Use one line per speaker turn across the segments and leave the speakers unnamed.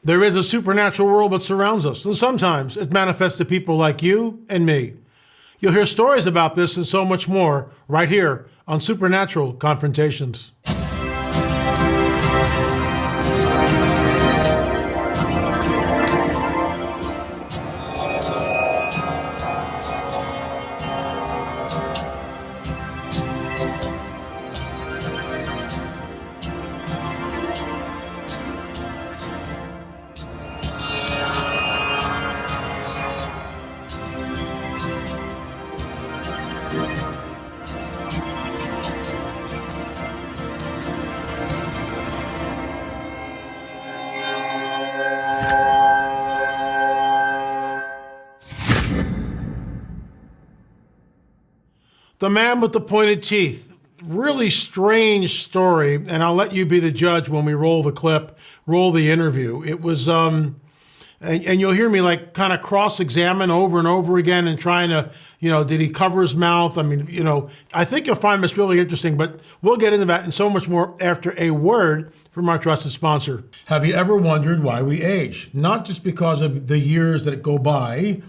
There is a supernatural world that surrounds us, and sometimes it manifests to people like you and me. You'll hear stories about this and so much more right here on Supernatural Confrontations. The Man with the Pointed Teeth. Really strange story, and I'll let you be the judge when we roll the clip, roll the interview. It was, and you'll hear me like kind of cross-examine over and over again and trying to, did he cover his mouth? I mean, I think you'll find this really interesting, but we'll get into that and so much more after a word from our trusted sponsor. Have you ever wondered why we age? Not just because of the years that go by,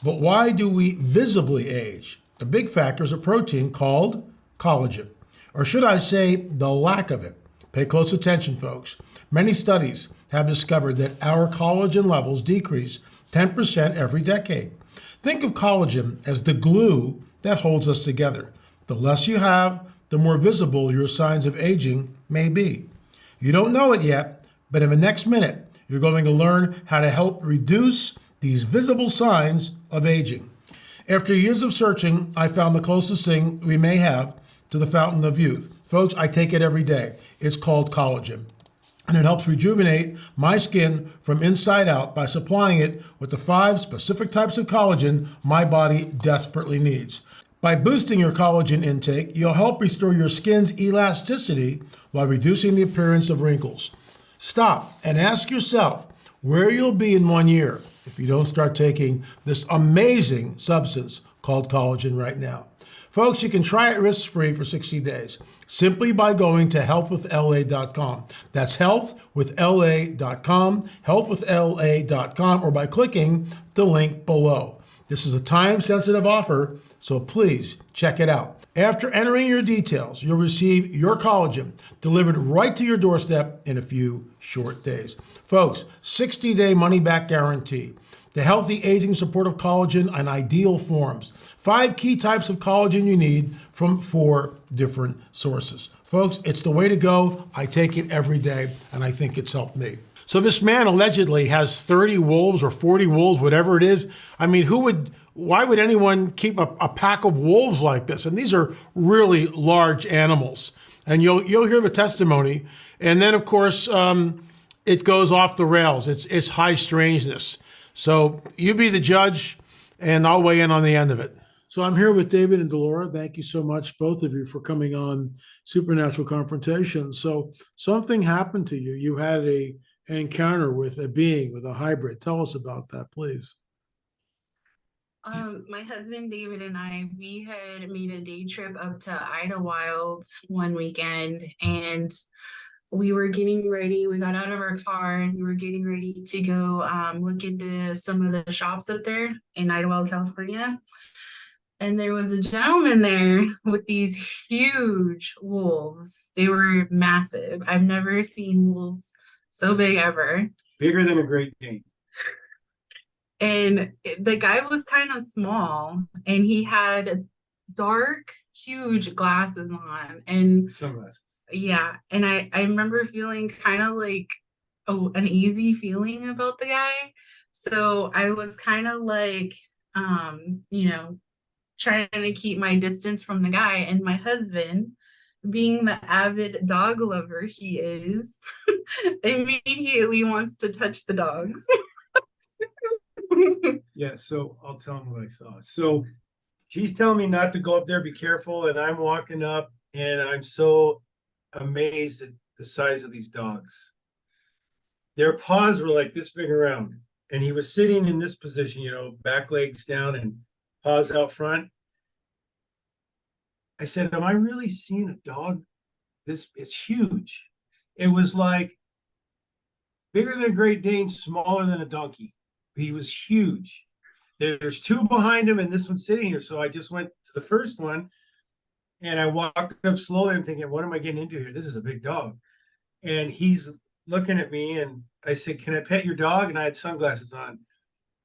but why do we visibly age? The big factor is a protein called collagen, or should I say the lack of it. Pay close attention, folks. Many studies have discovered that our collagen levels decrease 10% every decade. Think of collagen as the glue that holds us together. The less you have, the more visible your signs of aging may be. You don't know it yet, but in the next minute, you're going to learn how to help reduce these visible signs of aging. After years of searching, I found the closest thing we may have to the fountain of youth. Folks, I take it every day. It's called collagen. And it helps rejuvenate my skin from inside out by supplying it with the 5 specific types of collagen my body desperately needs. By boosting your collagen intake, you'll help restore your skin's elasticity while reducing the appearance of wrinkles. Stop and ask yourself where you'll be in 1 year if you don't start taking this amazing substance called collagen right now. Folks, you can try it risk-free for 60 days simply by going to healthwithla.com. That's healthwithla.com, healthwithla.com, or by clicking the link below. This is a time-sensitive offer, so please check it out. After entering your details, you'll receive your collagen delivered right to your doorstep in a few short days. Folks, 60-day money-back guarantee. The healthy aging supportive collagen in ideal forms. 5 key types of collagen you need from 4 different sources. Folks, it's the way to go. I take it every day, and I think it's helped me. So this man allegedly has 30 wolves or 40 wolves, whatever it is. I mean, why would anyone keep a pack of wolves like this? And these are really large animals. And you'll hear the testimony. And then, of course, it goes off the rails. It's high strangeness. So you be the judge, and I'll weigh in on the end of it. So I'm here with David and Delora. Thank you so much, both of you, for coming on Supernatural Confrontation. So something happened to you. You had an encounter with a being, with a hybrid. Tell us about that, please.
My husband David and we had made a day trip up to Idlewild one weekend, and we were getting ready. We got out of our car and we were getting ready to go look into some of the shops up there in Idlewild, California. And there was a gentleman there with these huge wolves. They were massive. I've never seen wolves so big ever.
Bigger than a Great Dane.
And the guy was kind of small, and he had dark, huge glasses on, and
sunglasses.
Yeah, and I remember feeling kind of like an easy feeling about the guy. So I was kind of like, trying to keep my distance from the guy. And my husband, being the avid dog lover he is, immediately wants to touch the dogs.
Yeah, so I'll tell him what I saw. So she's telling me not to go up there, be careful, and I'm walking up, and I'm so amazed at the size of these dogs. Their paws were like this big around, and he was sitting in this position, back legs down and paws out front. I said, am I really seeing a dog? It's huge. It was like bigger than a Great Dane, smaller than a donkey. He was huge. There's two behind him and this one's sitting here. So I just went to the first one and I walked up slowly. I'm thinking, what am I getting into here? This is a big dog. And he's looking at me and I said, can I pet your dog? And I had sunglasses on.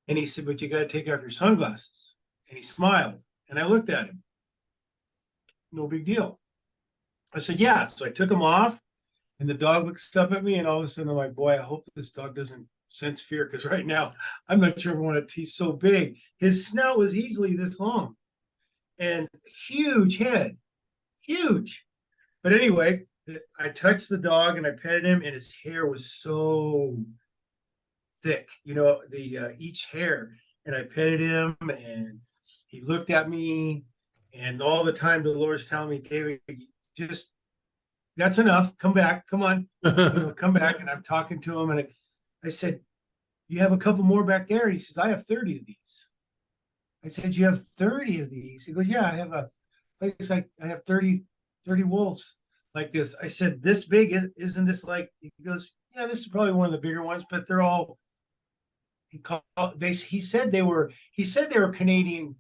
And he said, but you got to take off your sunglasses. And he smiled. And I looked at him. No big deal. I said, yeah. So I took him off and the dog looks up at me. And all of a sudden I'm like, boy, I hope this dog doesn't sense fear. Because right now I'm not sure if I want to. He's so big. His snout was easily this long and huge head, huge. But anyway, I touched the dog and I petted him and his hair was so thick, you know, the each hair. And I petted him and he looked at me. And all the time, Dolores telling me, David, just that's enough. Come back. Come on. You know, come back. And I'm talking to him. And I said, you have a couple more back there? And he says, I have 30 of these. I said, you have 30 of these? He goes, yeah, I have a place like I have 30 wolves like this. I said, this big, isn't this like, he goes, yeah, this is probably one of the bigger ones, but they're all, he said they were Canadian,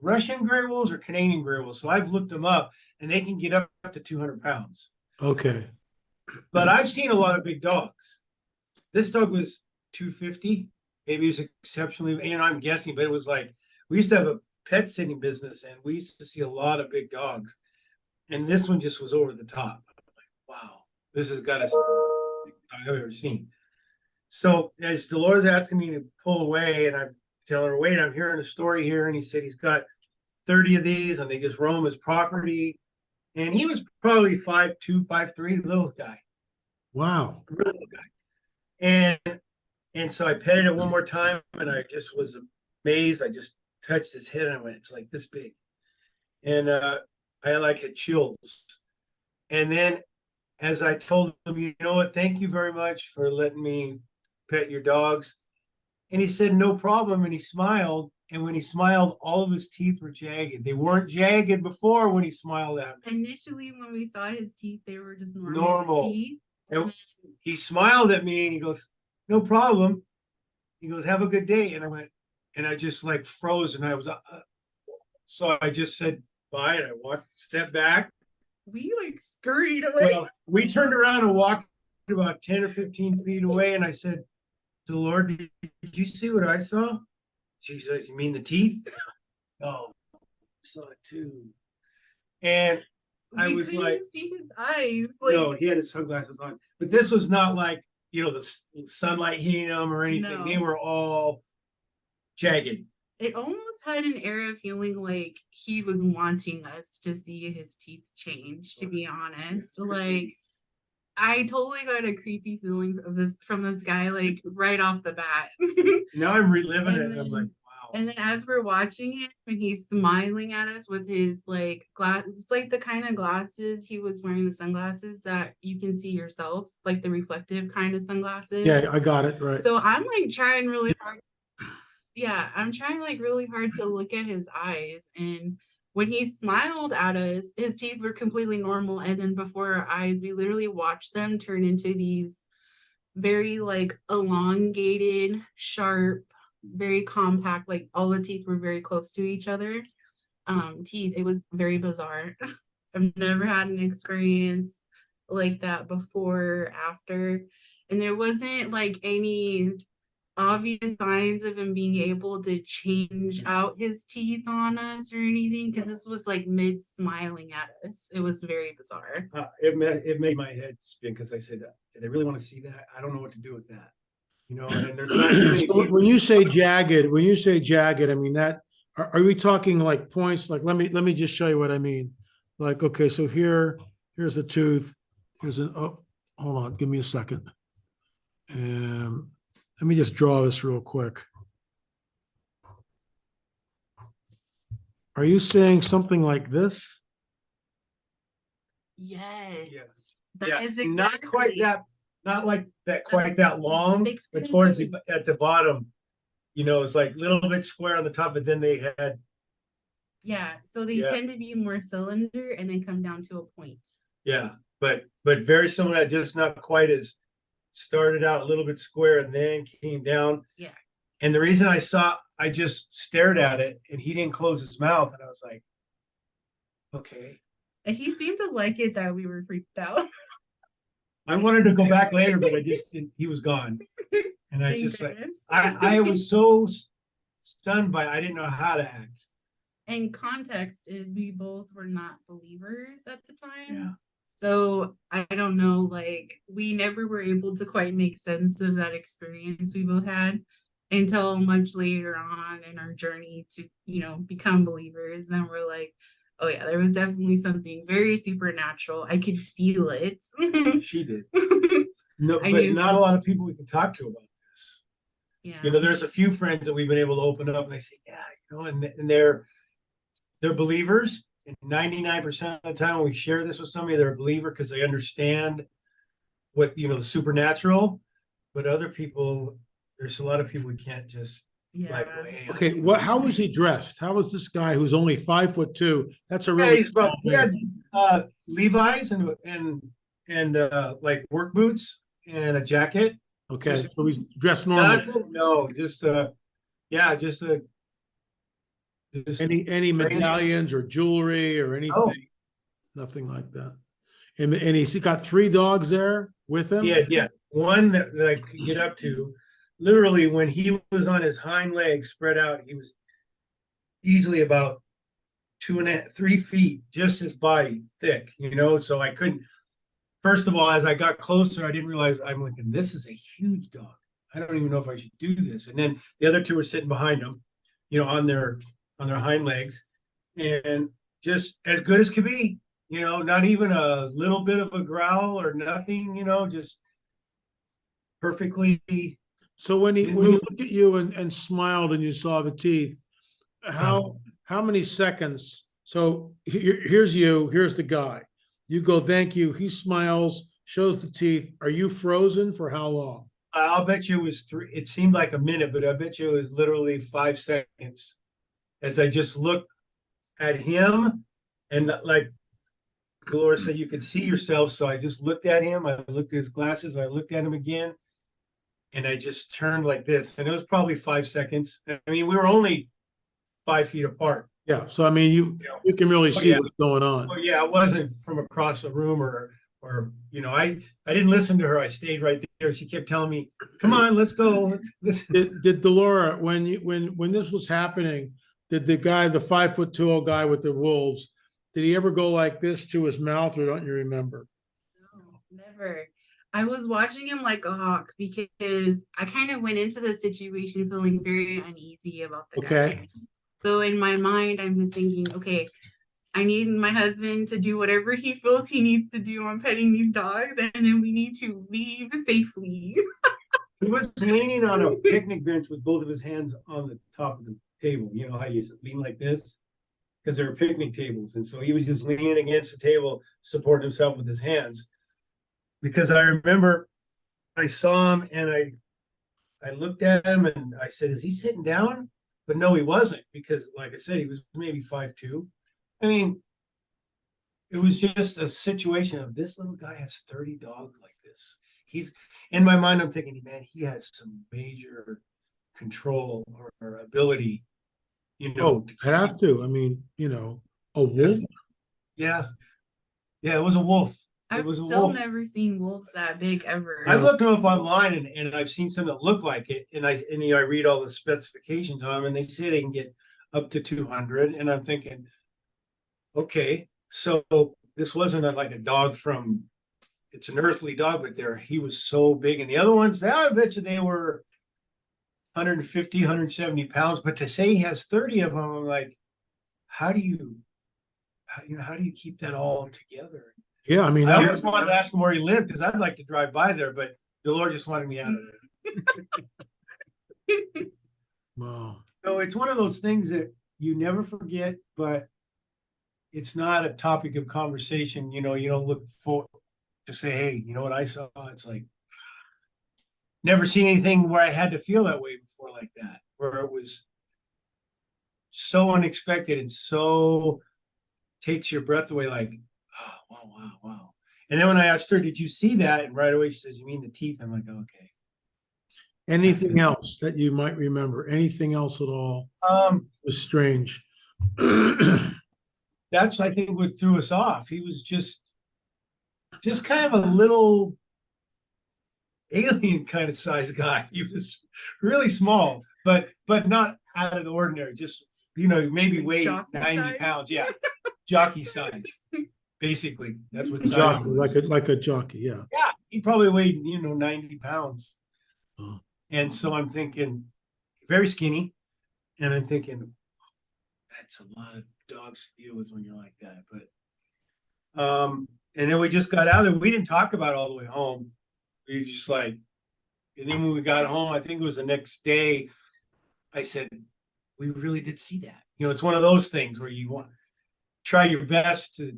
Russian gray wolves or Canadian gray wolves. So I've looked them up and they can get up to 200 pounds.
Okay.
But I've seen a lot of big dogs. This dog was 250. Maybe it was exceptionally, you know, I'm guessing, but it was like, we used to have a pet sitting business and we used to see a lot of big dogs. And this one just was over the top. Like, wow, this has got a big dog I've ever seen. So as Dolores asking me to pull away and I'm telling her, wait, I'm hearing a story here. And he said he's got 30 of these and they just roam his property. And he was probably 5'2", 5'3", little guy.
Wow.
Really little guy. And so I petted it one more time and I just was amazed. I just touched his head and I went, it's like this big. And I like had chills. And then as I told him, you know what, thank you very much for letting me pet your dogs. And he said, no problem. And he smiled. And when he smiled, all of his teeth were jagged. They weren't jagged before when he smiled at me.
Initially, when we saw his teeth, they were just normal teeth.
And he smiled at me and he goes, no problem. He goes, have a good day. And I went, and I just like froze. And I was, so I just said bye. And I walked, stepped back.
We like scurried away.
Well, we turned around and walked about 10 or 15 feet away. And I said, Dolores, did you see what I saw? She said, you mean the teeth? Oh, I saw it too. And I was like,
see his eyes.
Like, no, he had his sunglasses on. But this was not like, you know, the sunlight hitting them or anything. No. They were all jagged.
It almost had an air of feeling like he was wanting us to see his teeth change, to be honest. Like, I totally got a creepy feeling of this from this guy, like right off the bat.
Now I'm reliving it. And I'm like, wow.
And then as we're watching it, when he's smiling at us with his like glass, it's like the kind of glasses he was wearing, the sunglasses that you can see yourself, like the reflective kind of sunglasses.
Yeah, I got it. Right.
So I'm like trying really hard. Yeah, I'm trying like really hard to look at his eyes. And when he smiled at us, his teeth were completely normal. And then before our eyes, we literally watched them turn into these very like elongated, sharp, very compact, like all the teeth were very close to each other. Teeth, it was very bizarre. I've never had an experience like that before or after. And there wasn't like any obvious signs of him being able to change out his teeth on us or anything, because this was like mid smiling at us. It was very bizarre.
It made my head spin because I said, did I really want to see that? I don't know what to do with that. You know, and there's not too many people.
When you say jagged, I mean that, are we talking like points? Like, let me just show you what I mean. Like, okay, so here's the tooth. Here's an, oh, hold on, give me a second. Let me just draw this real quick. Are you saying something like this?
Yes.
Yes.
That is exactly.
Not quite that, not like that, quite that long, but towards at the bottom, you know, it's like a little bit square on the top, but then they had.
Yeah, so they tend to be more cylinder and then come down to a point.
Yeah, but very similar, just not quite as started out a little bit square and then came down.
Yeah.
And the reason I just stared at it and he didn't close his mouth. And I was like, okay.
And he seemed to like it that we were freaked out.
I wanted to go back later, but I just didn't. He was gone. And I
Thank
just like,
goodness.
I was so stunned by it. I didn't know how to act.
And context is we both were not believers at the time.
Yeah.
So I don't know, like we never were able to quite make sense of that experience we both had until much later on in our journey to, become believers. Then we're like, oh yeah, there was definitely something very supernatural. I could feel it.
She did. No,
I
but
knew
not a lot of people we can talk to about this.
Yeah.
There's a few friends that we've been able to open up and they say, yeah, and they're believers. And 99% of the time when we share this with somebody, they're a believer because they understand what, the supernatural. But other people, there's a lot of people we can't just like, hey,
Okay, how was he dressed? How was this guy who's only 5'2"? That's a
yeah,
really
he had Levi's and like work boots and a jacket.
okay. So he's dressed normally.
No, just
Any medallions or jewelry or anything?
Oh.
Nothing like that. And he's got 3 dogs there with him.
Yeah. One that I could get up to. Literally, when he was on his hind legs spread out, he was easily about 2.5-3 feet, just his body thick, so I couldn't. First of all, as I got closer, I didn't realize I'm like, this is a huge dog. I don't even know if I should do this. And then the other 2 were sitting behind him, on their hind legs, and just as good as could be, not even a little bit of a growl or nothing, just perfectly.
So when he looked at you and smiled and you saw the teeth, how many seconds? So here's the guy. You go, thank you. He smiles, shows the teeth. Are you frozen for how long?
I'll bet you it was 3. It seemed like a minute, but I bet you it was literally 5 seconds as I just looked at him, and like Dolores said, you could see yourself. So I just looked at him. I looked at his glasses. I looked at him again, and I just turned like this. And it was probably 5 seconds. I mean, we were only 5 feet apart.
Yeah. So I mean, you can really see what's going on.
Oh yeah, it wasn't from across the room or I didn't listen to her. I stayed right there. She kept telling me, "Come on, let's go."
Did Delora, when this was happening, did the 5'2" guy with the wolves, did he ever go like this to his mouth, or don't you remember?
No, never. I was watching him like a hawk because I kind of went into the situation feeling very uneasy about the guy. So in my mind, I'm just thinking, okay, I need my husband to do whatever he feels he needs to do on petting these dogs, and then we need to leave safely.
He was leaning on a picnic bench with both of his hands on the top of the table. You know how you lean like this? Because there were picnic tables. And so he was just leaning against the table, supporting himself with his hands. Because I remember I saw him and I looked at him and I said, is he sitting down? But no, he wasn't, because like I said, he was maybe 5'2". I mean, it was just a situation of this little guy has 30 dogs like this. He's in my mind, I'm thinking, man, he has some major control or ability,
to have to. I mean, a wolf.
Yeah. Yeah, it was a wolf.
I've
was a
still
wolf.
never seen wolves that big ever.
I've looked them up online and I've seen some that look like it, and I read all the specifications on them, and they say they can get up to 200, and I'm thinking, okay, so this wasn't like a dog from, it's an earthly dog, but he was so big, and the other ones, I bet you they were 150, 170 pounds, but to say he has 30 of them, I'm like, how do you keep that all together?
Yeah, I mean,
I almost wanted to ask him where he lived, because I'd like to drive by there, but the Lord just wanted me out of there.
Wow.
So it's one of those things that you never forget, but it's not a topic of conversation. You don't look for to say, hey, you know what I saw? It's like, never seen anything where I had to feel that way before like that, where it was so unexpected and so takes your breath away, like, oh, wow. And then when I asked her, did you see that? And right away she says, you mean the teeth? I'm like, okay.
Anything else that you might remember? Anything else at all was strange?
That's, I think, what threw us off. He was just kind of a little alien kind of size guy. He was really small, but not out of the ordinary. Just, maybe weighed 90
size.
pounds. Yeah. Jockey size. Basically. That's what size
Jockey,
he was.
like a jockey, yeah.
Yeah. He probably weighed, 90 pounds.
Oh.
And so I'm thinking, very skinny. And I'm thinking, that's a lot of dogs to deal with when you're like that. But and then we just got out there. We didn't talk about it all the way home. We just and then when we got home, I think it was the next day, I said, we really did see that. It's one of those things where you want to try your best to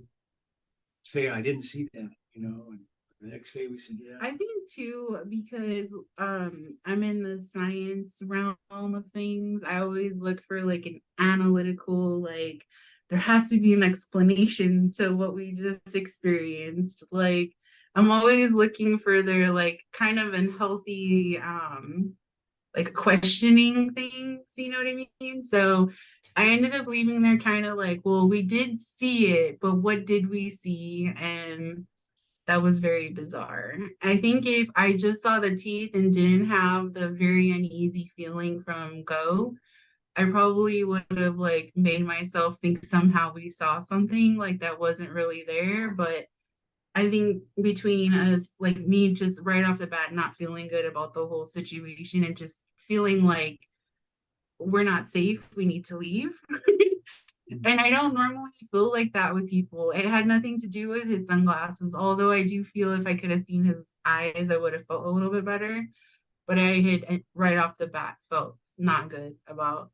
say, I didn't see that, and the next day we said, yeah.
I think too, because I'm in the science realm of things, I always look for like an analytical, like there has to be an explanation to what we just experienced. Like I'm always looking for their like kind of unhealthy like questioning things, you know what I mean? So I ended up leaving there kind of like, well, we did see it, but what did we see? And that was very bizarre. I think if I just saw the teeth and didn't have the very uneasy feeling from go, I probably would have like made myself think somehow we saw something like that wasn't really there. But I think between us, like me just right off the bat, not feeling good about the whole situation and just feeling like we're not safe, we need to leave. And I don't normally feel like that with people. It had nothing to do with his sunglasses, although I do feel if I could have seen his eyes, I would have felt a little bit better. But I had right off the bat felt not good about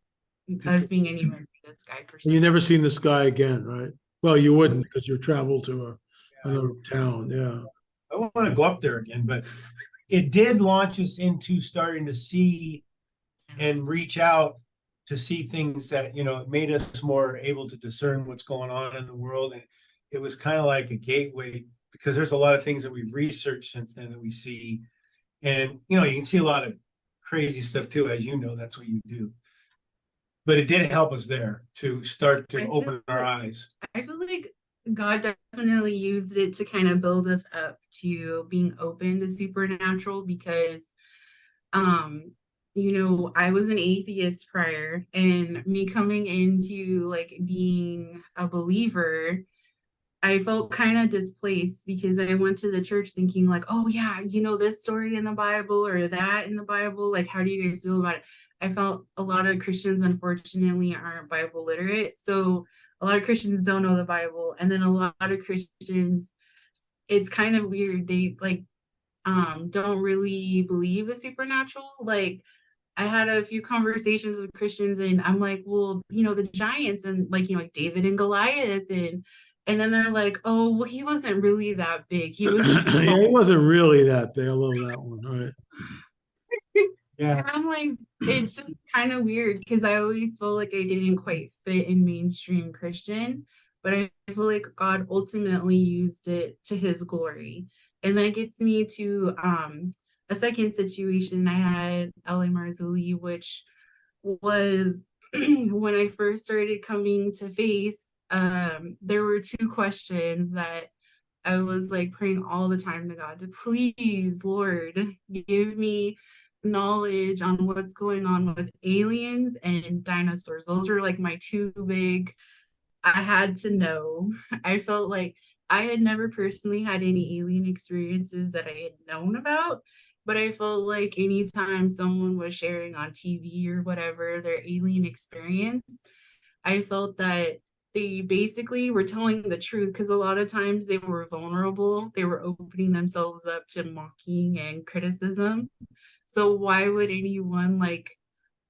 us being anywhere near this guy.
And you never seen this guy again, right? Well, you wouldn't because you traveled to another town. Yeah.
I want to go up there again, but it did launch us into starting to see and reach out to see things that, it made us more able to discern what's going on in the world. And it was kind of like a gateway because there's a lot of things that we've researched since then that we see. And, you can see a lot of crazy stuff too, as you know, that's what you do. But it did help us there to start to open our eyes.
I feel like God definitely used it to kind of build us up to being open to supernatural because, I was an atheist prior, and me coming into like being a believer, I felt kind of displaced because I went to the church thinking like, oh yeah, this story in the Bible or that in the Bible, like how do you guys feel about it? I felt a lot of Christians unfortunately aren't Bible literate. So a lot of Christians don't know the Bible. And then a lot of Christians, it's kind of weird. They like don't really believe the supernatural. Like I had a few conversations with Christians and I'm like, well, the giants and like, like David and Goliath and then they're like, oh, well, he wasn't really that big. He was just
Yeah, it wasn't really that big. I love that one. All right.
Yeah.
And I'm like, it's just kind of weird because I always felt like I didn't quite fit in mainstream Christian, but I feel like God ultimately used it to his glory. And that gets me to a second situation I had, LA Marzulli, which was when I first started coming to faith, there were two questions that I was like praying all the time to God to please, Lord, give me knowledge on what's going on with aliens and dinosaurs. Those were like my two big, I had to know. I felt like I had never personally had any alien experiences that I had known about, but I felt like anytime someone was sharing on TV or whatever their alien experience, I felt that they basically were telling the truth because a lot of times they were vulnerable. They were opening themselves up to mocking and criticism. So why would anyone like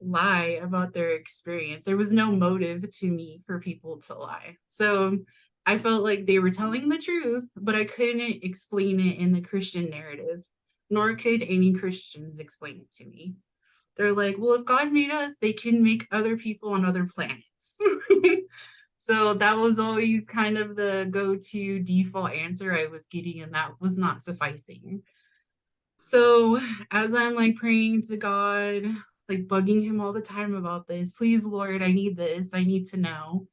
lie about their experience? There was no motive to me for people to lie. So I felt like they were telling the truth, but I couldn't explain it in the Christian narrative, nor could any Christians explain it to me. They're like, well, if God made us, they can make other people on other planets. So that was always kind of the go-to default answer I was getting, and that was not sufficing. So as I'm like praying to God, like bugging him all the time about this, please, Lord, I need this. I need to know.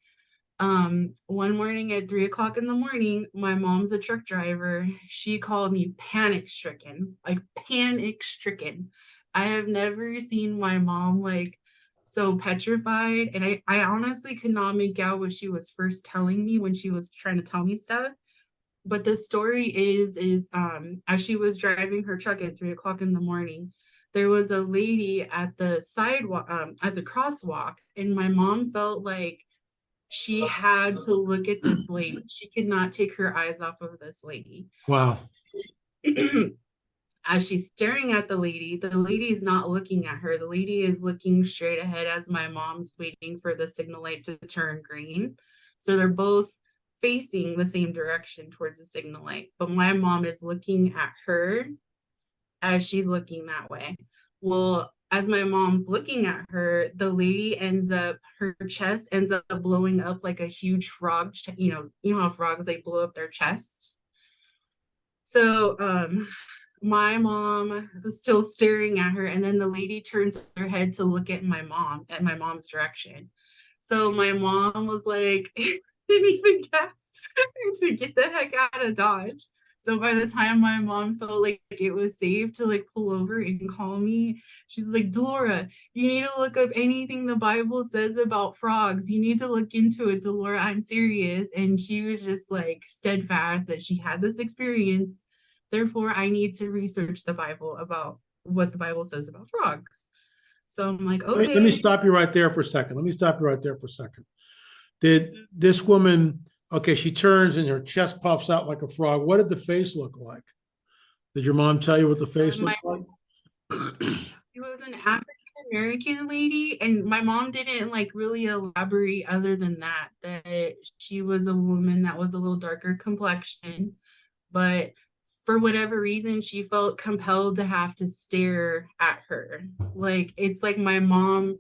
One morning at 3 o'clock in the morning, my mom's a truck driver. She called me panic stricken, like panic stricken. I have never seen my mom like so petrified. And I honestly could not make out what she was first telling me when she was trying to tell me stuff. But the story is as she was driving her truck at 3 o'clock in the morning, there was a lady at the sidewalk, at the crosswalk, and my mom felt like she had to look at this lady. She could not take her eyes off of this lady.
Wow.
As she's staring at the lady is not looking at her. The lady is looking straight ahead as my mom's waiting for the signal light to turn green. So they're both facing the same direction towards the signal light. But my mom is looking at her as she's looking that way. Well, as my mom's looking at her, the lady her chest ends up blowing up like a huge frog. You know how frogs, they blow up their chest. So my mom was still staring at her, and then the lady turns her head to look at my mom's direction. So my mom was like, didn't even gasp to get the heck out of Dodge. So by the time my mom felt like it was safe to like pull over and call me, she's like, Delora, you need to look up anything the Bible says about frogs. You need to look into it, Delora. I'm serious. And she was just like steadfast that she had this experience. Therefore, I need to research the Bible about what the Bible says about frogs. So I'm like, okay.
Let me stop you right there for a second. Did this woman, okay, she turns and her chest puffs out like a frog. What did the face look like? Did your mom tell you what the face looked like?
She was an African American lady, and my mom didn't like really elaborate other than that she was a woman that was a little darker complexion, but for whatever reason, she felt compelled to have to stare at her. Like, it's like my mom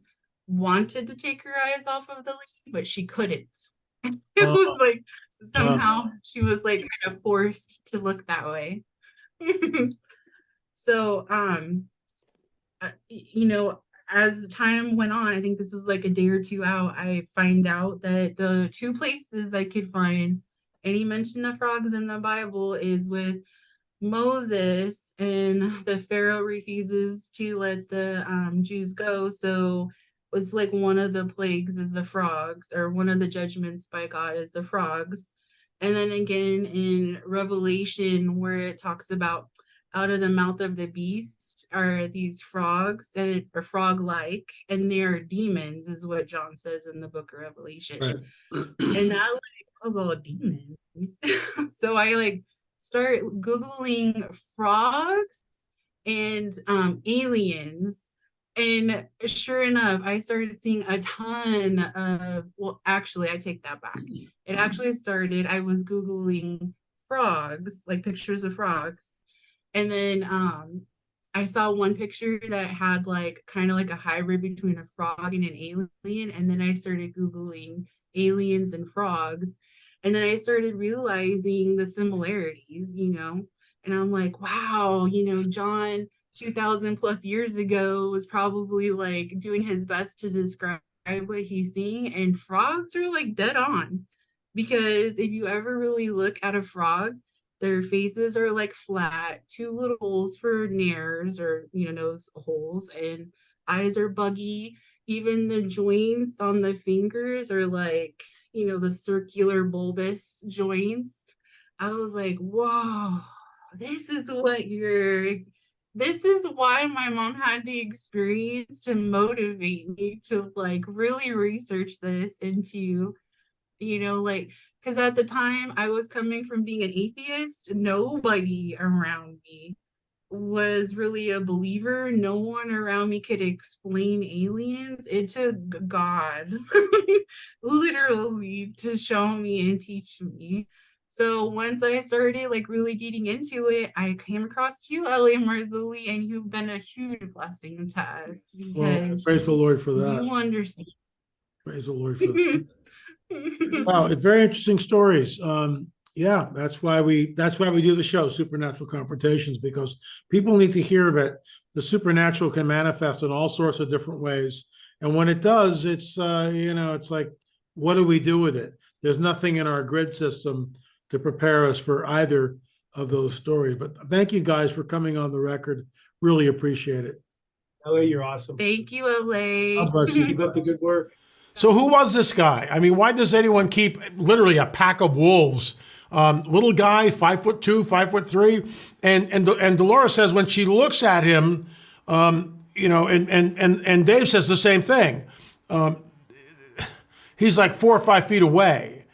wanted to take her eyes off of the lady, but she couldn't. It was like somehow she was like kind of forced to look that way. So, you know, as the time went on, I think this is like a day or two out, I find out that the two places I could find any mention of frogs in the Bible is with Moses, and the Pharaoh refuses to let the Jews go. So it's like one of the plagues is the frogs, or one of the judgments by God is the frogs. And then again in Revelation, where it talks about out of the mouth of the beast are these frogs that are frog-like, and they're demons, is what John says in the book of Revelation. Right. And that like was all demons. So I like start Googling frogs and aliens. And sure enough, I started seeing a ton of, well, actually, I take that back. It actually started, I was Googling frogs, like pictures of frogs. And then I saw one picture that had like kind of like a hybrid between a frog and an alien. And then I started Googling aliens and frogs. And then I started realizing the similarities, you know, and I'm like, wow, you know, John 2000 plus years ago was probably like doing his best to describe what he's seeing. And frogs are like dead on, because if you ever really look at a frog, their faces are like flat, two little holes for nares, or, you know, nose holes, and eyes are buggy. Even the joints on the fingers are like, you know, the circular bulbous joints. I was like, whoa, this is why my mom had the experience to motivate me to like really research this into, you know, like, because at the time I was coming from being an atheist, nobody around me was really a believer. No one around me could explain aliens. It took God literally to show me and teach me. So once I started like really getting into it, I came across you, LA Marzulli, and you've been a huge blessing to us, because
praise the Lord for that.
You understand.
Praise the Lord for that. Wow, very interesting stories. Yeah, that's why we do the show, Supernatural Confrontations, because people need to hear that the supernatural can manifest in all sorts of different ways. And when it does, it's it's like, what do we do with it? There's nothing in our grid system to prepare us for either of those stories. But thank you guys for coming on the record. Really appreciate it.
LA, you're awesome.
Thank you, LA.
God bless you.
Keep up the good work.
So who was this guy? I mean, why does anyone keep literally a pack of wolves? Little guy, 5'2", 5'3", and Dolores says when she looks at him, and Dave says the same thing. He's like 4 or 5 feet away,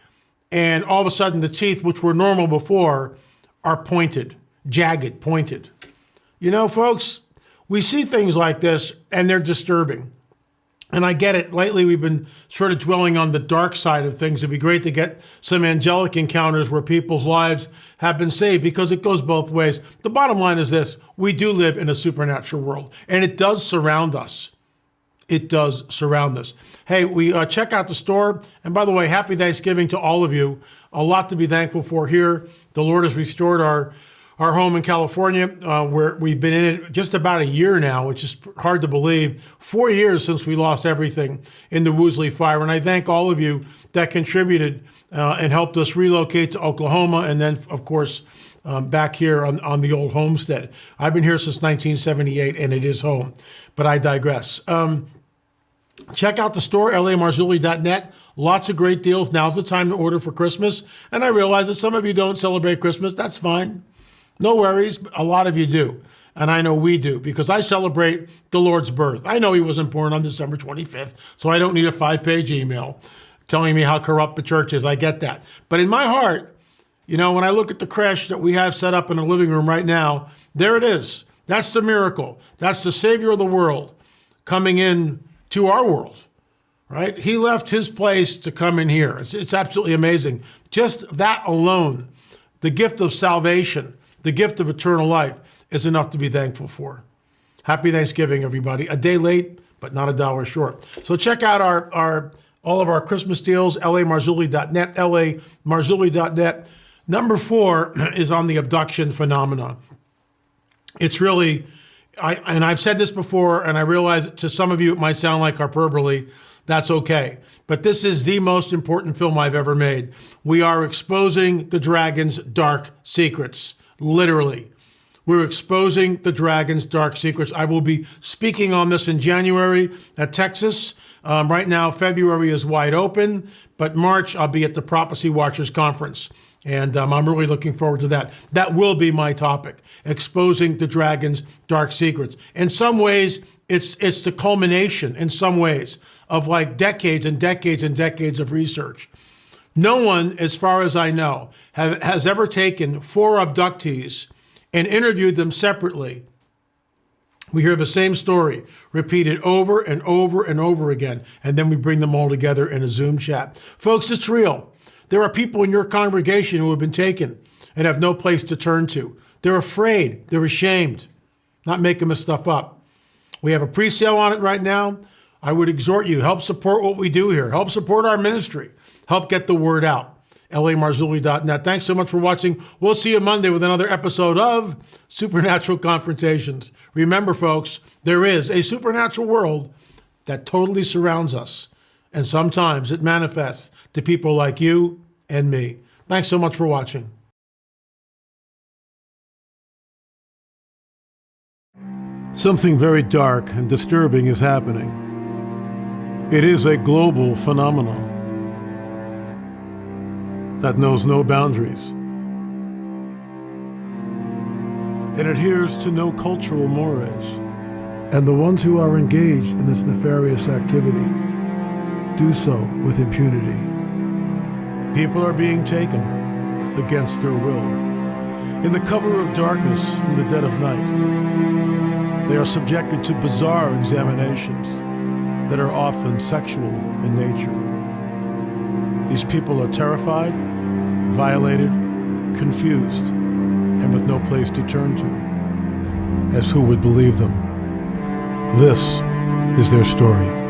and all of a sudden the teeth, which were normal before, are pointed, jagged, pointed. You know, folks, we see things like this, and they're disturbing. And I get it. Lately, we've been sort of dwelling on the dark side of things. It'd be great to get some angelic encounters where people's lives have been saved, because it goes both ways. The bottom line is this: we do live in a supernatural world, and it does surround us. It does surround us. Hey, we check out the store. And by the way, happy Thanksgiving to all of you. A lot to be thankful for here. The Lord has restored our home in California, where we've been in it just about a year now, which is hard to believe. 4 years since we lost everything in the Wolseley fire. And I thank all of you that contributed and helped us relocate to Oklahoma, and then, of course, back here on the old homestead. I've been here since 1978, and it is home. But I digress. Check out the store, lamarzulli.net. Lots of great deals. Now's the time to order for Christmas. And I realize that some of you don't celebrate Christmas. That's fine. No worries. A lot of you do. And I know we do, because I celebrate the Lord's birth. I know he wasn't born on December 25th, so I don't need a 5-page email telling me how corrupt the church is. I get that. But in my heart, you know, when I look at the creche that we have set up in the living room right now, there it is. That's the miracle. That's the Savior of the world coming in to our world, right? He left his place to come in here. It's absolutely amazing. Just that alone, the gift of salvation, the gift of eternal life, is enough to be thankful for. Happy Thanksgiving, everybody. A day late, but not a dollar short. So check out all of our Christmas deals, lamarzulli.net, lamarzulli.net. Number 4 is on the abduction phenomenon. It's really, and I've said this before, and I realize to some of you it might sound like hyperbole. That's okay. But this is the most important film I've ever made. We are exposing the dragon's dark secrets, literally. We're exposing the dragon's dark secrets. I will be speaking on this in January at Texas. Right now, February is wide open, but March I'll be at the Prophecy Watchers Conference. And I'm really looking forward to that. That will be my topic, exposing the dragon's dark secrets. In some ways, it's the culmination, in some ways, of like decades and decades and decades of research. No one, as far as I know, has ever taken 4 abductees and interviewed them separately. We hear the same story repeated over and over and over again, and then we bring them all together in a Zoom chat. Folks, it's real. There are people in your congregation who have been taken and have no place to turn to. They're afraid. They're ashamed. Not making this stuff up. We have a pre-sale on it right now. I would exhort you, help support what we do here. Help support our ministry. Help get the word out. lamarzulli.net. Thanks so much for watching. We'll see you Monday with another episode of Supernatural Confrontations. Remember, folks, there is a supernatural world that totally surrounds us. And sometimes it manifests to people like you and me. Thanks so much for watching. Something very dark and disturbing is happening. It is a global phenomenon that knows no boundaries. It adheres to no cultural mores. And the ones who are engaged in this nefarious activity do so with impunity. People are being taken against their will. In the cover of darkness, in the dead of night, they are subjected to bizarre examinations that are often sexual in nature. These people are terrified, violated, confused, and with no place to turn to, as who would believe them? This is their story.